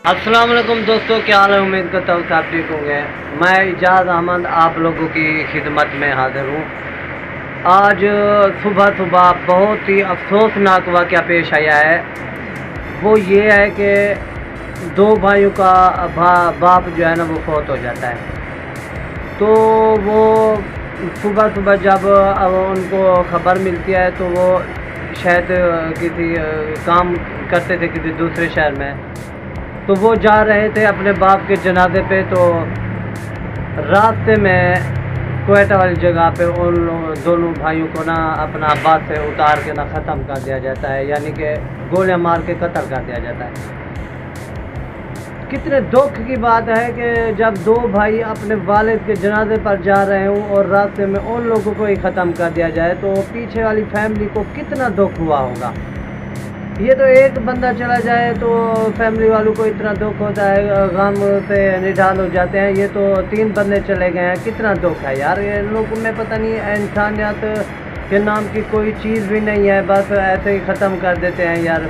अस्सलाम वालेकुम दोस्तों, क्या हाल है। उम्मीद करता हूँ सब ठीक होंगे। मैं इजाज़ अहमद आप लोगों की खिदमत में हाज़िर हूँ। आज सुबह सुबह बहुत ही अफसोसनाक वाक़या पेश आया है। वो ये है कि दो भाइयों का बाप जो है ना वो फौत हो जाता है। तो वो सुबह सुबह जब उनको ख़बर मिलती है तो वो शायद किसी काम करते थे किसी दूसरे शहर में। तो वो जा रहे थे अपने बाप के जनाजे पे। तो रास्ते में क्वेटा वाली जगह पे उन दोनों भाइयों को ना अपना अब्बास से उतार के ना ख़त्म कर दिया जाता है, यानी कि गोलियां मार के कत्ल कर दिया जाता है। कितने दुख की बात है कि जब दो भाई अपने वालिद के जनाजे पर जा रहे हों और रास्ते में उन लोगों को ही ख़त्म कर दिया जाए तो पीछे वाली फैमिली को कितना दुख हुआ होगा। ये तो एक बंदा चला जाए तो फैमिली वालों को इतना दुख होता है, गम से निढाल हो जाते हैं। ये तो 3 बंदे चले गए हैं, कितना दुख है यार। ये लोगों में पता नहीं इंसानियत के नाम की कोई चीज़ भी नहीं है, बस ऐसे ही ख़त्म कर देते हैं यार।